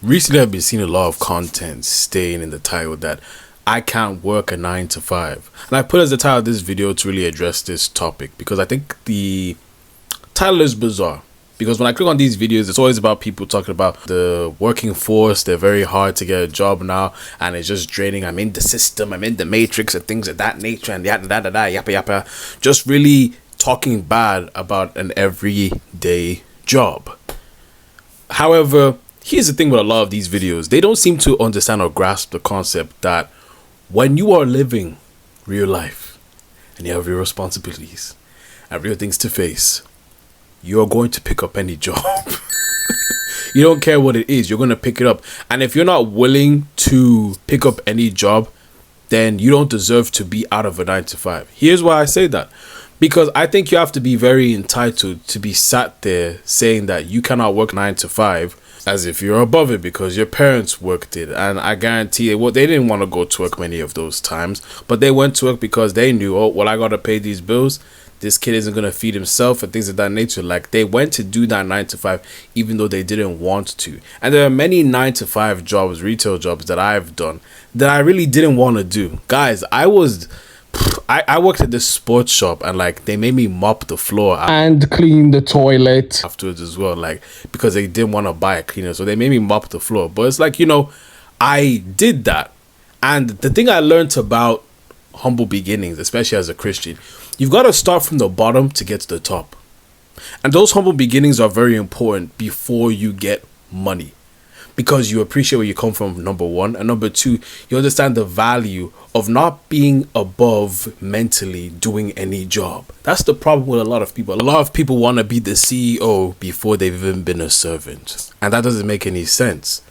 Recently, I've been seeing a lot of content staying in the title that I can't work a 9 to 5. And I put as the title of this video to really address this topic because I think the title is bizarre. Because when I click on these videos, it's always about people talking about the working force. They're very hard to get a job now, and it's just draining. I'm in the system, I'm in the matrix, and things of that nature, and yada yada yada yappa yappa. Just really talking bad about an everyday job. However, here's the thing with a lot of these videos. They don't seem to understand or grasp the concept that when you are living real life and you have real responsibilities and real things to face, you're going to pick up any job. You don't care what it is, you're going to pick it up. And if you're not willing to pick up any job, then you don't deserve to be out of a 9 to 5. Here's why I say that. Because I think you have to be very entitled to be sat there saying that you cannot work 9 to 5 as if you're above it because your parents worked it. And I guarantee it, well, they didn't want to go to work many of those times, but they went to work because they knew, oh, well, I got to pay these bills. This kid isn't going to feed himself and things of that nature. Like, they went to do that 9 to 5 even though they didn't want to. And there are many 9 to 5 jobs, retail jobs that I've done that I really didn't want to do. Guys, I worked at this sports shop and like they made me mop the floor and clean the toilet afterwards as well, like because they didn't want to buy a cleaner, so they made me mop the floor. But it's like, I did that. And the thing I learned about humble beginnings, especially as a Christian, you've got to start from the bottom to get to the top. And those humble beginnings are very important before you get money, because you appreciate where you come from, number one, and number two, you understand the value of not being above mentally doing any job. That's the problem with a lot of people. A lot of people want to be the CEO before they've even been a servant, and that doesn't make any sense.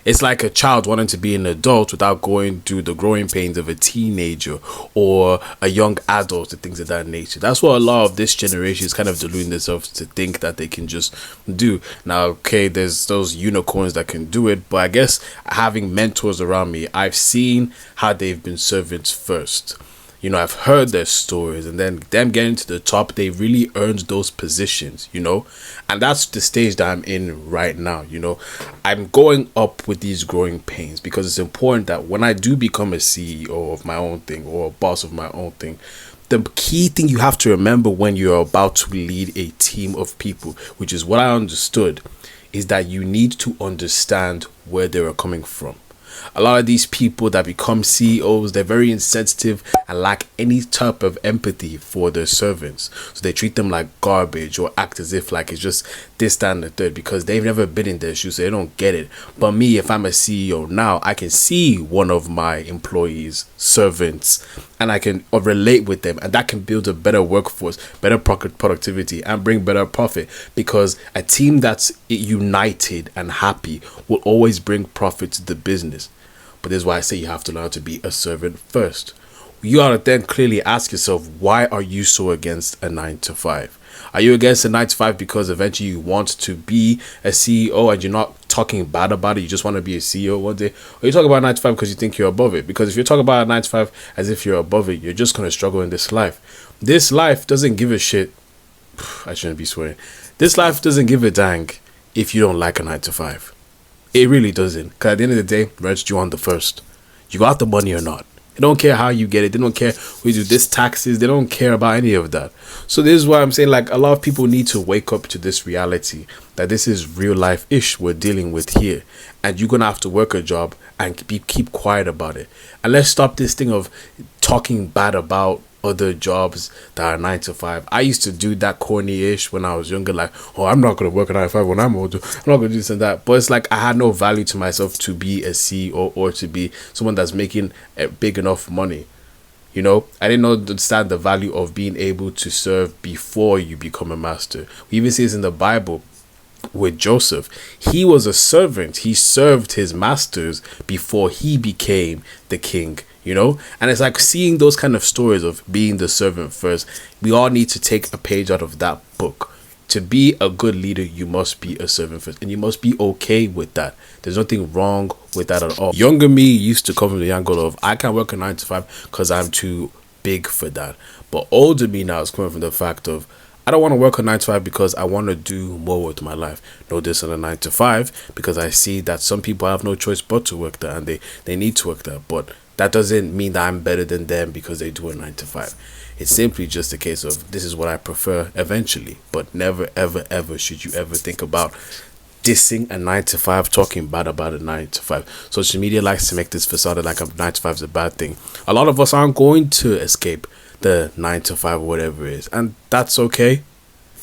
It's like a child wanting to be an adult without going through the growing pains of a teenager or a young adult and things of that nature. That's what a lot of this generation is kind of deluding themselves to think that they can just do. Now, okay, there's those unicorns that can do it, but I guess having mentors around me, I've seen how they've been servants first. I've heard their stories, and then them getting to the top, they really earned those positions, and that's the stage that I'm in right now. I'm going up with these growing pains because it's important that when I do become a CEO of my own thing or a boss of my own thing, the key thing you have to remember when you're about to lead a team of people, which is what I understood, is that you need to understand where they are coming from. A lot of these people that become CEOs, they're very insensitive and lack any type of empathy for their servants. So they treat them like garbage or act as if like it's just this, that, and the third because they've never been in their shoes, so they don't get it. But me, if I'm a CEO now, I can see one of my employees, servants, and I can relate with them, and that can build a better workforce, better productivity, and bring better profit, because a team that's united and happy will always bring profit to the business. But this is why I say you have to learn to be a servant first. You ought to then clearly ask yourself, why are you so against a 9 to 5? Are you against a 9 to 5 because eventually you want to be a CEO and you're not talking bad about it, you just want to be a CEO one day? Or you talk about 9 to 5 because you think you're above it? Because if you're talking about a 9 to 5 as if you're above it, you're just going to struggle in this life. This life doesn't give a shit. I shouldn't be swearing. This life doesn't give a dang if you don't like a 9 to 5. It really doesn't. Because at the end of the day, Reg, you on the first. You got the money or not. They don't care how you get it. They don't care who you do this taxes. They don't care about any of that. So this is why I'm saying, like, a lot of people need to wake up to this reality that this is real life ish we're dealing with here, and you're gonna have to work a job and keep quiet about it. And let's stop this thing of talking bad about other jobs that are 9 to 5. I used to do that corny-ish when I was younger, like, oh, I'm not going to work a 9 to 5 when I'm older. I'm not going to do this and that. But it's like I had no value to myself to be a CEO or to be someone that's making big enough money. I didn't understand the value of being able to serve before you become a master. We even see this in the Bible with Joseph. He was a servant. He served his masters before he became the king. And it's like seeing those kind of stories of being the servant first. We all need to take a page out of that book. To be a good leader, you must be a servant first, and you must be okay with that. There's nothing wrong with that at all. Younger me used to come from the angle of, I can't work a 9 to 5 because I'm too big for that. But older me now is coming from the fact of, I don't want to work a 9 to 5 because I want to do more with my life. No, this on a 9 to 5 because I see that some people have no choice but to work there, and they need to work there. But that doesn't mean that I'm better than them because they do a 9 to 5. It's simply just a case of this is what I prefer eventually. But never, ever, ever should you ever think about dissing a 9 to 5, talking bad about a 9 to 5. Social media likes to make this facade like a 9 to 5 is a bad thing. A lot of us aren't going to escape the 9 to 5 or whatever it is, and that's okay,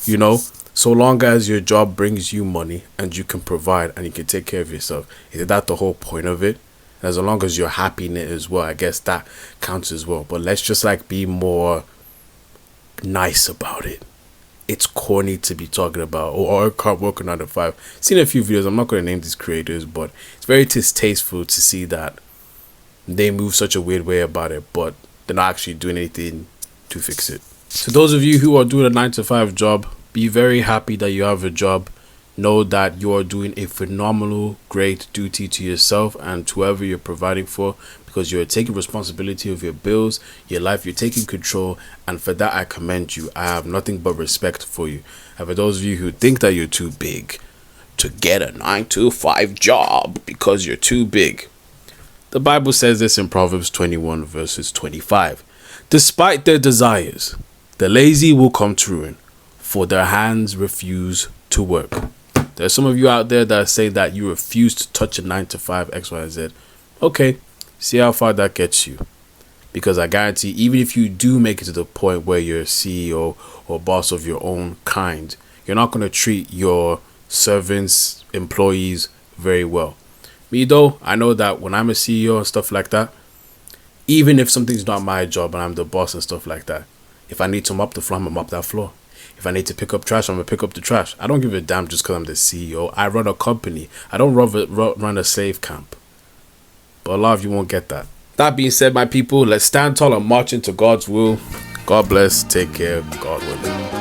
you know, so long as your job brings you money and you can provide and you can take care of yourself. Is that the whole point of it? As long as you're happy in it as well, I guess that counts as well. But let's just like be more nice about it. It's corny to be talking about, oh, I can't work a 9 to 5. Seen a few videos, I'm not going to name these creators, but it's very distasteful to see that they move such a weird way about it, but they're not actually doing anything to fix it. So those of you who are doing a 9 to 5 job, be very happy that you have a job. Know that you are doing a phenomenal, great duty to yourself and to whoever you're providing for, because you're taking responsibility of your bills, your life, you're taking control, and for that I commend you. I have nothing but respect for you. And for those of you who think that you're too big to get a 9 to 5 job because you're too big, the Bible says this in Proverbs 21 verses 25. Despite their desires, the lazy will come to ruin, for their hands refuse to work. There's some of you out there that say that you refuse to touch a 9 to 5 XYZ. Okay, see how far that gets you. Because I guarantee, even if you do make it to the point where you're a CEO or boss of your own kind, you're not going to treat your servants, employees very well. Me though, I know that when I'm a CEO and stuff like that, even if something's not my job and I'm the boss and stuff like that, if I need to mop the floor, I'm going to mop that floor. If I need to pick up trash, I'm going to pick up the trash. I don't give a damn just because I'm the CEO. I run a company. I don't run a slave camp. But a lot of you won't get that. That being said, my people, let's stand tall and march into God's will. God bless. Take care. God willing.